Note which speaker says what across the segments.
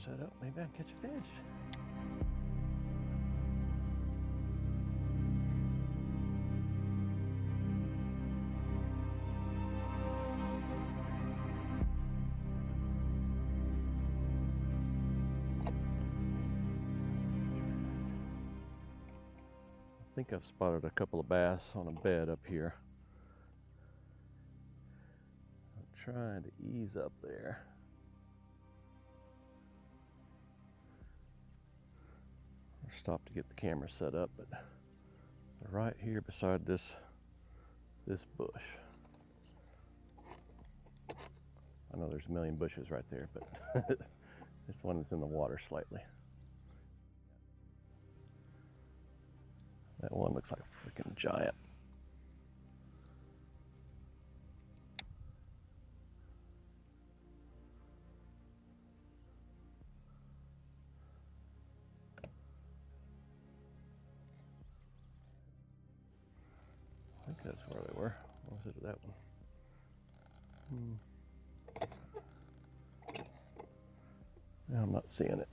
Speaker 1: set up, maybe I can catch a fish. I think I've spotted a couple of bass on a bed up here. I'm trying to ease up there. I stopped to get the camera set up, but they're right here beside this bush. I know there's a million bushes right there, but it's the one that's in the water slightly. That one looks like a freaking giant. I think that's where they were. What was it, that one? No, I'm not seeing it.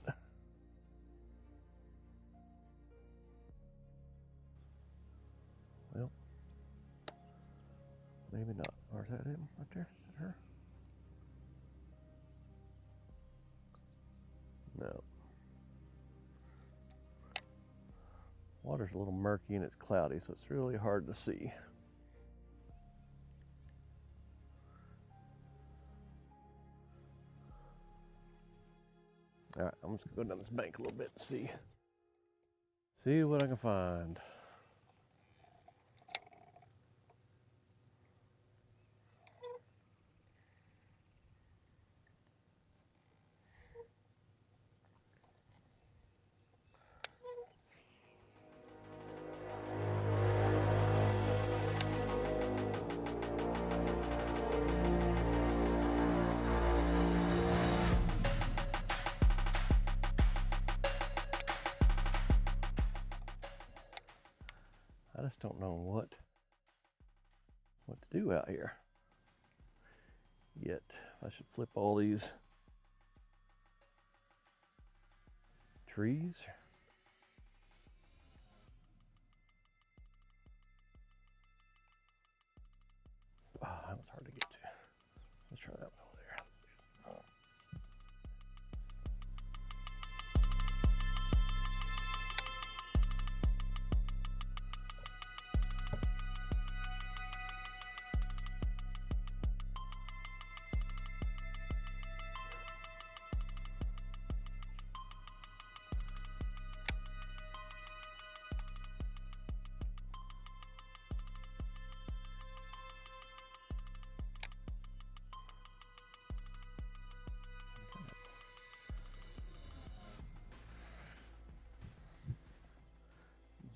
Speaker 1: Well, maybe not. Or is that him right there? Is that her? No. Water's a little murky and it's cloudy, so it's really hard to see. All right, I'm just gonna go down this bank a little bit and see what I can find. I just don't know what to do out here yet. I should flip all these trees. Oh, that was hard to get to. Let's try that one over there.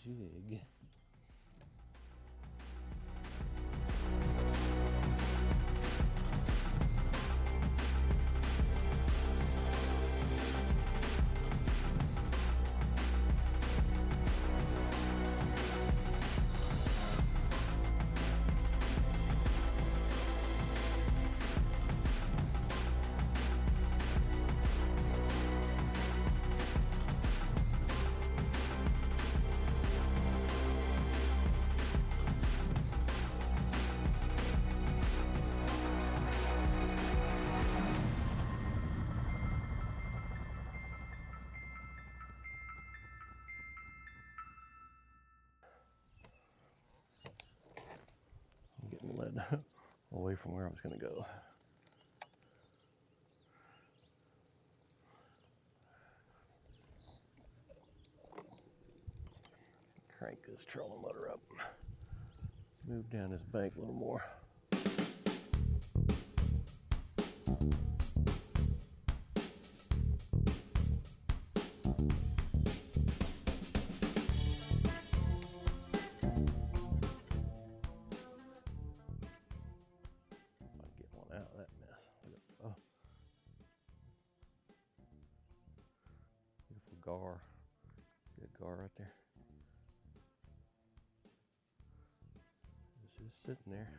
Speaker 1: Jig. I'm getting led away from where I was going to go. Crank this trolling motor up. Move down this bank a little more. Get one out of that mess. Oh, beautiful gar. See a gar right there? It's just sitting there.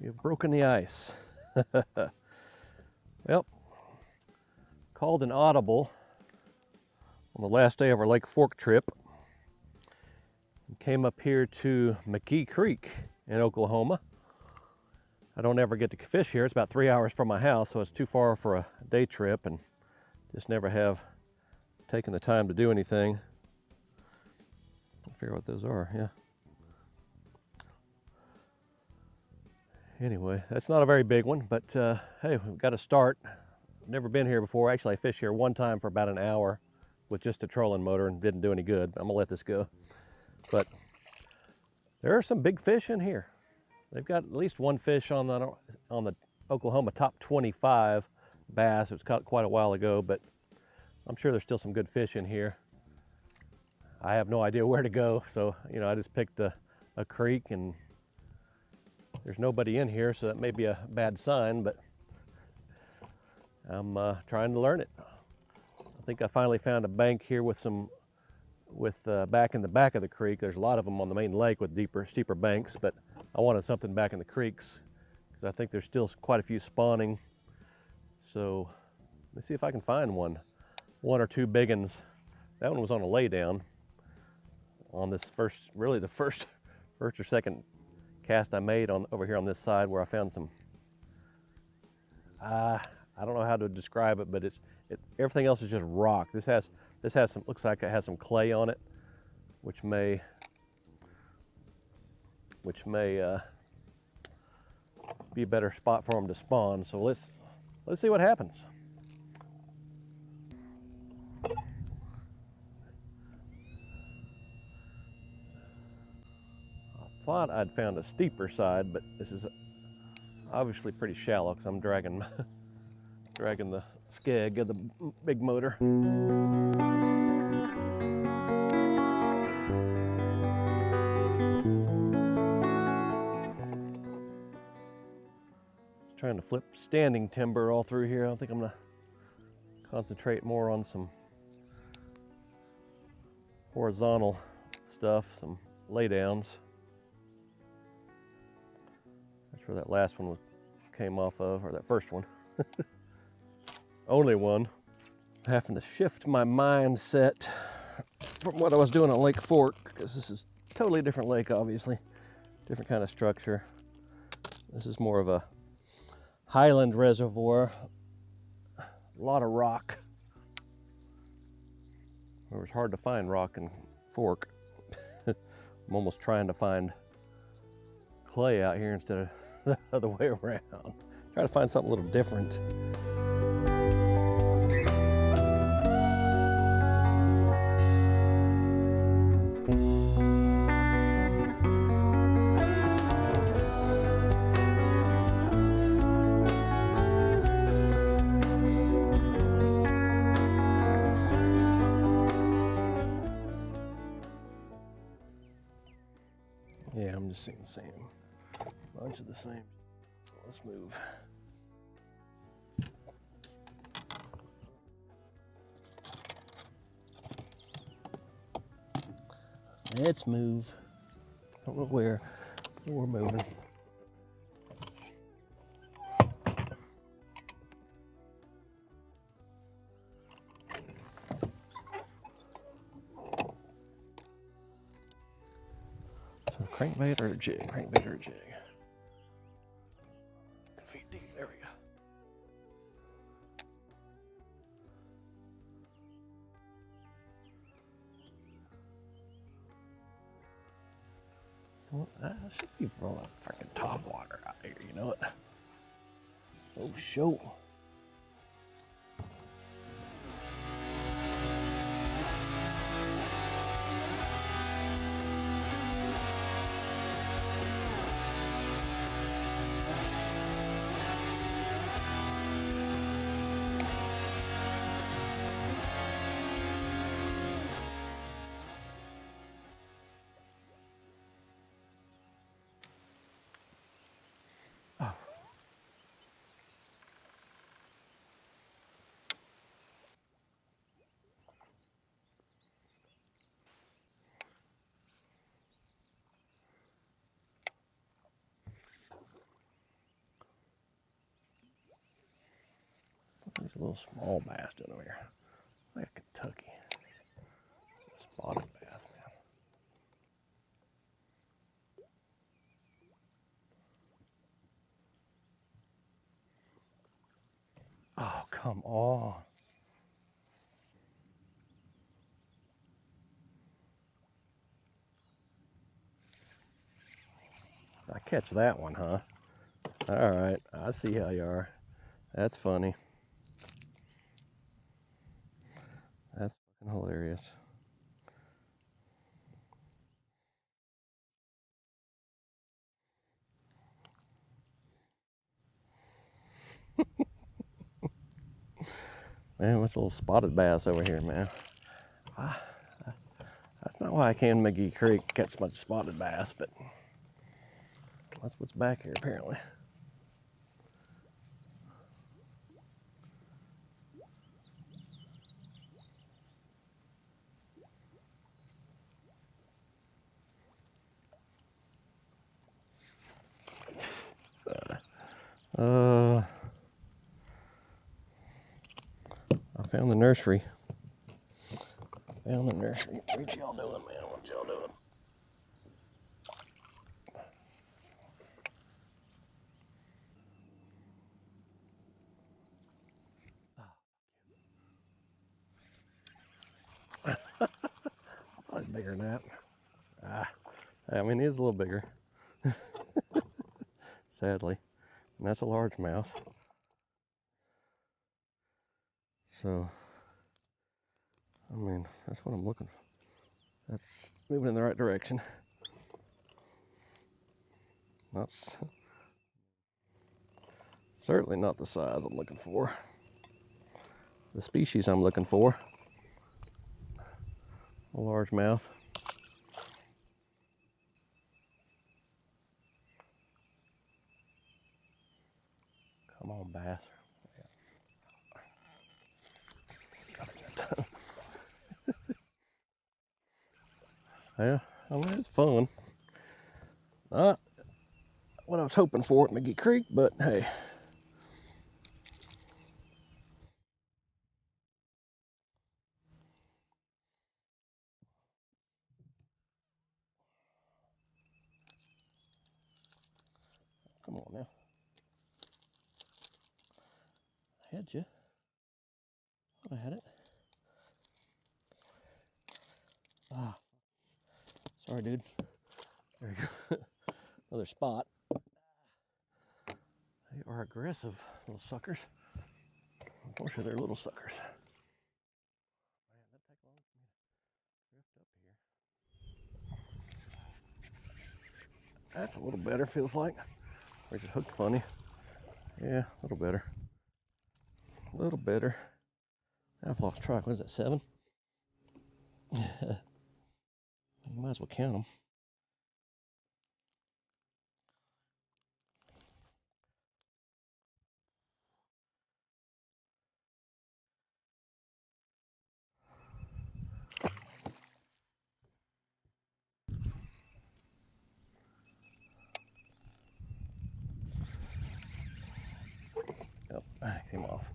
Speaker 1: You've broken the ice. Well, called an audible on the last day of our Lake Fork trip. Came up here to McGee Creek in Oklahoma. I don't ever get to fish here. It's about 3 hours from my house, so it's too far for a day trip, and just never have taken the time to do anything. I'll figure out what those are, yeah. Anyway, that's not a very big one, but hey, we've got to start. I've never been here before. Actually, I fished here one time for about an hour with just a trolling motor and didn't do any good. I'm gonna let this go. But there are some big fish in here. They've got at least one fish on the Oklahoma top 25 bass. It was caught quite a while ago, but I'm sure there's still some good fish in here. I have no idea where to go, so I just picked a creek, and there's nobody in here, so that may be a bad sign, but I'm trying to learn it. I think I finally found a bank here with back in the back of the creek. There's a lot of them on the main lake with steeper banks, but I wanted something back in the creeks because I think there's still quite a few spawning. So let me see if I can find one or two big ones. That one was on a lay down on this really the first or second cast I made over here on this side, where I found some, I don't know how to describe it, but everything else is just rock. This has some, looks like it has some clay on it, which may be a better spot for them to spawn. So let's see what happens. I thought I'd found a steeper side, but this is obviously pretty shallow because I'm dragging the skeg of the big motor. Trying to flip standing timber all through here. I think I'm gonna concentrate more on some horizontal stuff, some laydowns. That's where that last one came off of, or that first one. Only one. Having to shift my mindset from what I was doing on Lake Fork, because this is a totally different lake, obviously. Different kind of structure. This is more of a highland reservoir. A lot of rock. It was hard to find rock in Fork. I'm almost trying to find clay out here instead of the other way around. Try to find something a little different. Yeah, I'm just seeing the same. Bunch of the same. So let's move. Let's move. I don't know where we're moving. So crankbait or a jig? Crankbait or a jig? Feet deep. There we go. Well, that should be rolling freaking topwater out here, you know it? Oh, show. There's a little small bass down over here. Like a Kentucky. Spotted bass, man. Oh, come on. I catch that one, huh? All right, I see how you are. That's funny. That's fucking hilarious. Man, what's a little spotted bass over here, man? That's not why I came to McGee Creek to catch much spotted bass, but that's what's back here apparently. I found the nursery. Found the nursery. What y'all doing, man? What y'all doing? Oh, it's bigger than that. I mean, it is a little bigger. Sadly. And that's a largemouth. So, I mean, that's what I'm looking for. That's moving in the right direction. That's certainly not the size I'm looking for. The species I'm looking for. A largemouth. Come on, bass. Yeah, I mean, it's fun. Not what I was hoping for at McGee Creek, but hey. Come on now. I had you. I had it. Ah, sorry, dude. There you go. Another spot. They are aggressive, little suckers. Unfortunately, they're little suckers. Man, that take long for me to drift up here. That's a little better, feels like. Or is it hooked funny? Yeah, a little better. A little better. I've lost track. What is that, 7? You might as well count them. Yep, came off.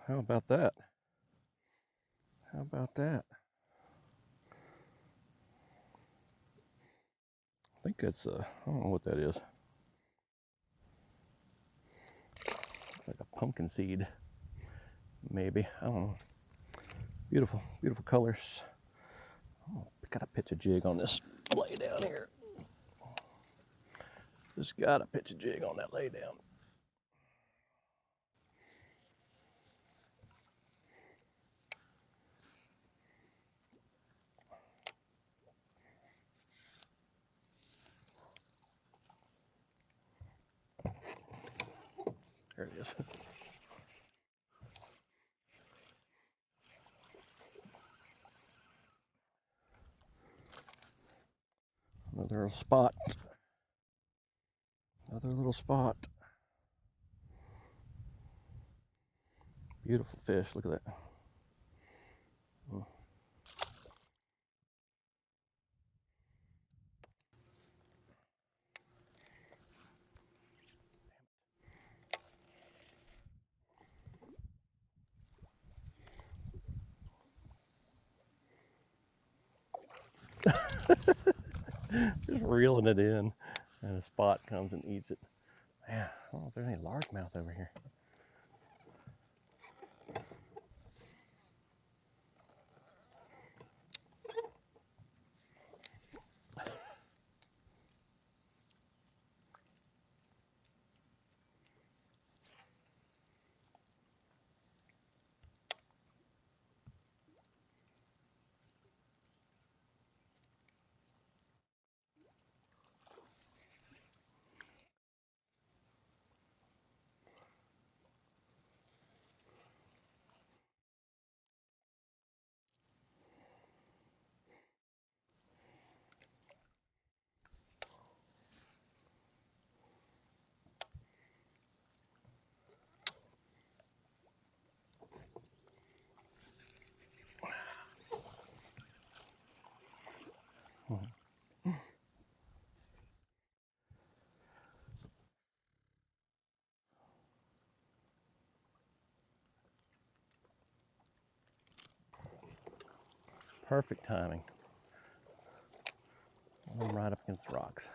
Speaker 1: How about that? How about that? I think it's, I don't know what that is. like a pumpkin seed, maybe. I don't know. Beautiful, beautiful colors. Oh, gotta pitch a jig on this lay down here. Just gotta pitch a jig on that lay down. There it is. Another little spot. Another little spot. Beautiful fish. Look at that. Just reeling it in, and a spot comes and eats it. Man, I don't know if there's any largemouth over here. Perfect timing. I'm right up against the rocks.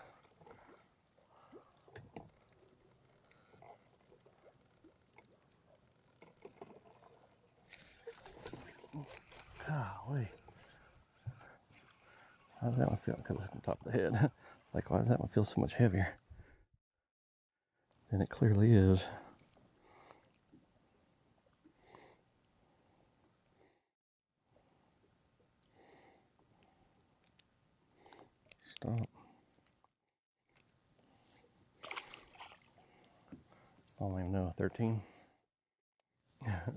Speaker 1: Golly. How does that one feel? Because it's on top of the head. Like, why does that one feel so much heavier than it clearly is? Stop. I don't even know. 13? Gotta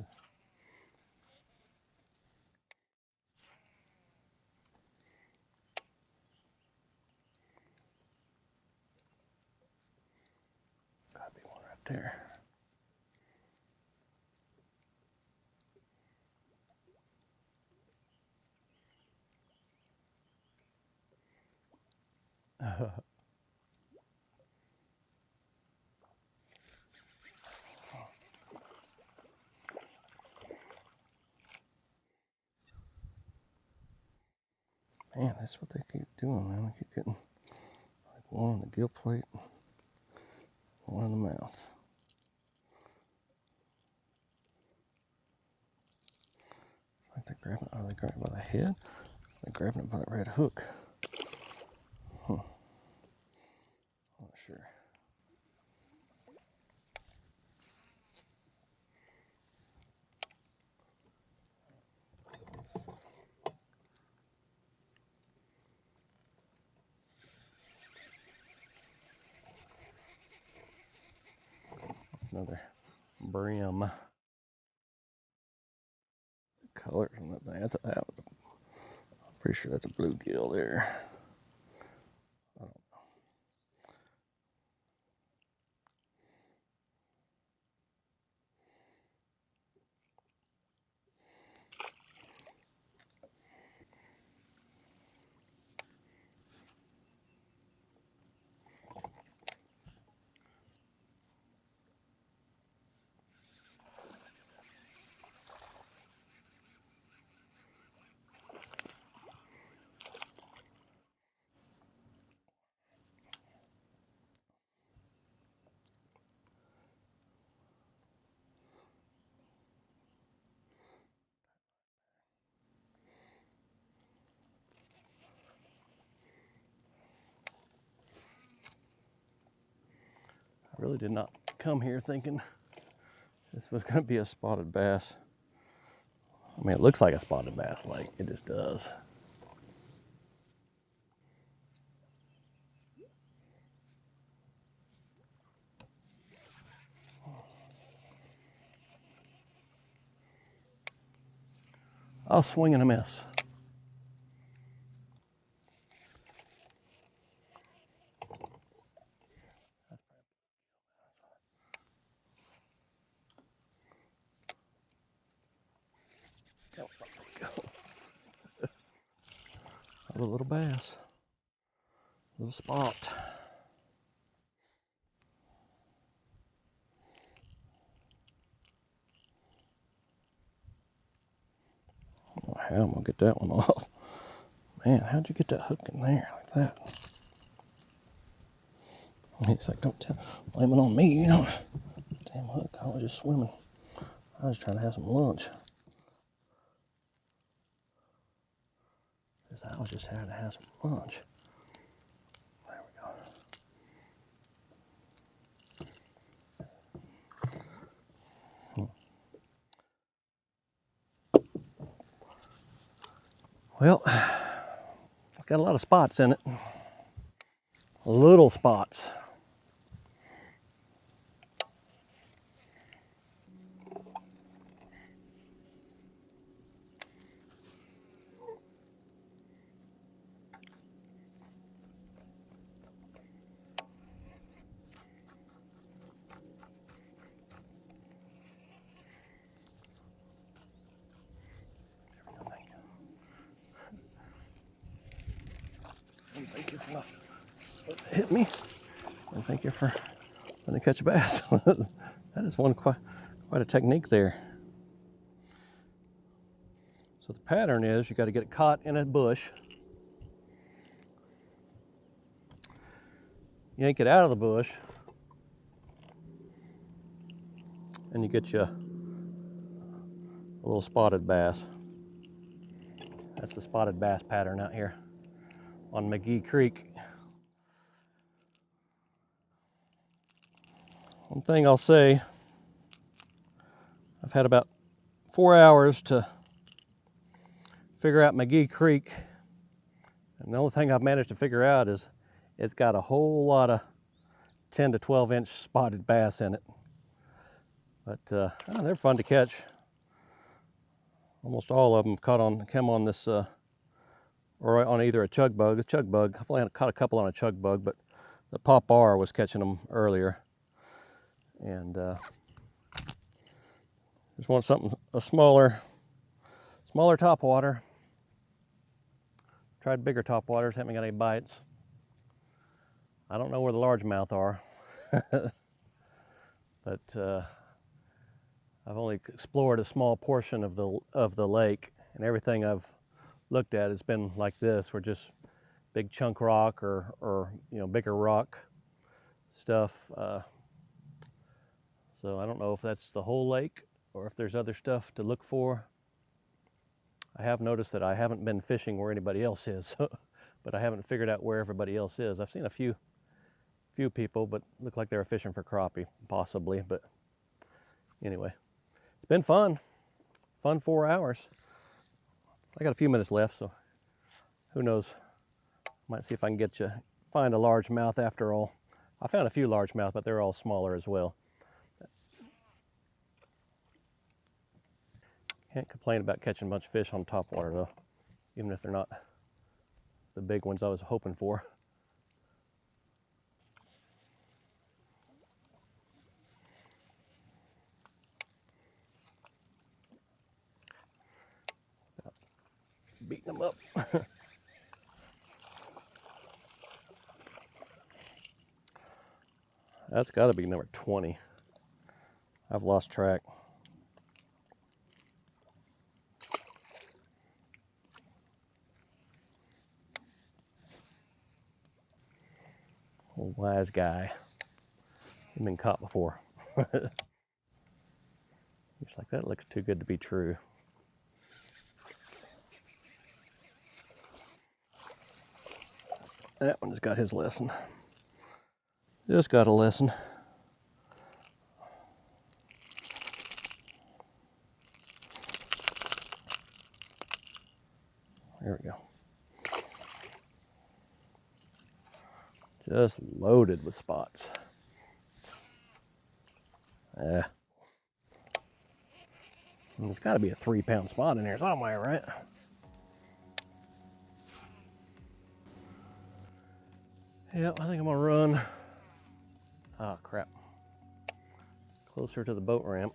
Speaker 1: be one right there. Man, that's what they keep doing, man. They keep getting like one on the gill plate, one in the mouth. It's like they're grabbing, are they grabbing it by the head? They're grabbing it by the red hook. Huh. I'm not sure. That's another brim. Colors on that thing. I'm pretty sure that's a bluegill there. I don't know. really did not come here thinking this was going to be a spotted bass. I mean, it looks like a spotted bass lake. It just does. I'll swing and a miss. A little bass, little spot. Oh, how I'm gonna get that one off? Man, how'd you get that hook in there like that? He's like, don't blame it on me, you know. Damn hook, I was just swimming. I was trying to have some lunch. I was just trying to have some lunch. There we go. Well, it's got a lot of spots in it. Little spots. Thank you for not hitting me. And thank you for letting me catch a bass. That is quite a technique there. So the pattern is you got to get it caught in a bush. Yank it out of the bush. And you get you a little spotted bass. That's the spotted bass pattern out here on McGee Creek. One thing I'll say, I've had about 4 hours to figure out McGee Creek. And the only thing I've managed to figure out is it's got a whole lot of 10 to 12 inch spotted bass in it. But they're fun to catch. Almost all of them come on this, or on either a chug bug. I've only caught a couple on a chug bug, but the Topwater was catching them earlier. And just want a smaller Topwater. Tried bigger Topwaters, haven't got any bites. I don't know where the largemouth are, but I've only explored a small portion of the lake, and everything I've looked at has been like this, where just big chunk rock or bigger rock stuff. So I don't know if that's the whole lake or if there's other stuff to look for. I have noticed that I haven't been fishing where anybody else is, but I haven't figured out where everybody else is. I've seen a few people, but look like they were fishing for crappie, possibly. But anyway, it's been fun 4 hours. I got a few minutes left, so who knows? Might see if I can find a largemouth after all. I found a few largemouth, but they're all smaller as well. Can't complain about catching a bunch of fish on Topwater though, even if they're not the big ones I was hoping for. Beating them up. That's got to be number 20. I've lost track. Old wise guy. He's been caught before. He's like, that looks too good to be true. That one's got his lesson. Just got a lesson. There we go. Just loaded with spots. Yeah. There's got to be a 3-pound spot in here somewhere, right? Yep, I think I'm gonna run. Ah, crap. Closer to the boat ramp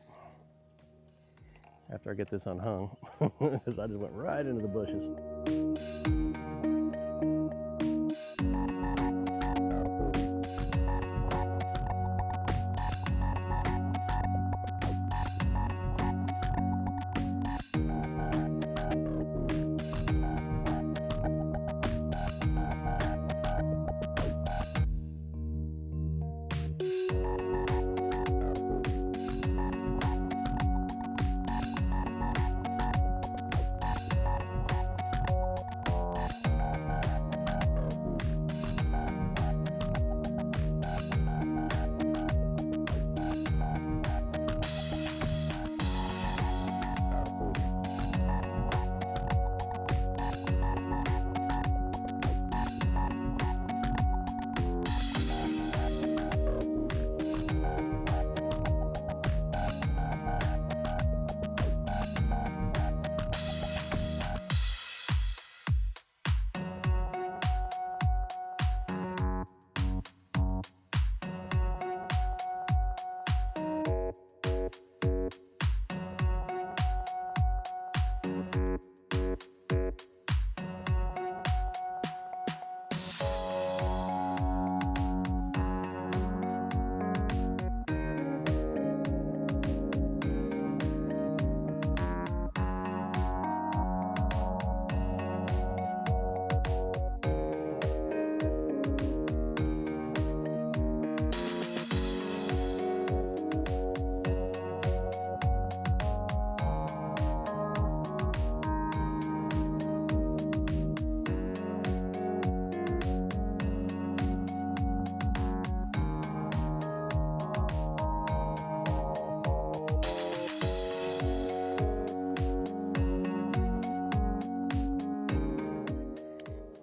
Speaker 1: after I get this unhung, because I just went right into the bushes.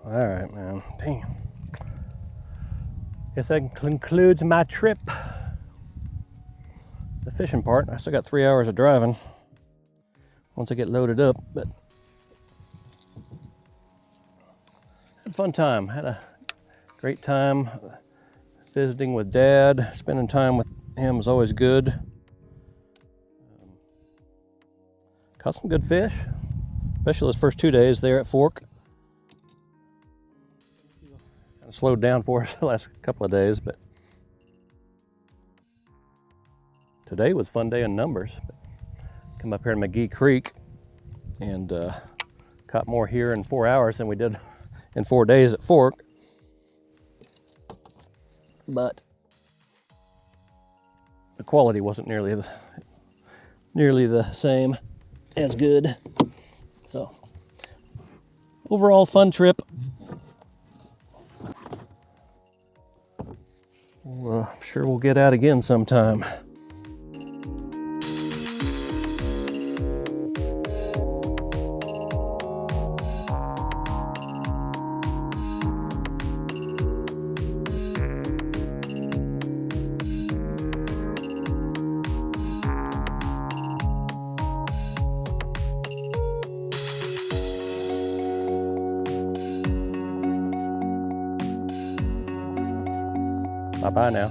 Speaker 1: All right, man. Damn. Guess that concludes my trip. The fishing part. I still got 3 hours of driving once I get loaded up, but had a fun time. Had a great time visiting with Dad. Spending time with him was always good. Caught some good fish, especially those first 2 days there at Fork. Kind of slowed down for us the last couple of days, but today was a fun day in numbers. Come up here in McGee Creek and caught more here in 4 hours than we did in 4 days at Fork. But the quality wasn't nearly the same as good. So overall fun trip. Well, I'm sure we'll get out again sometime. Bye-bye now.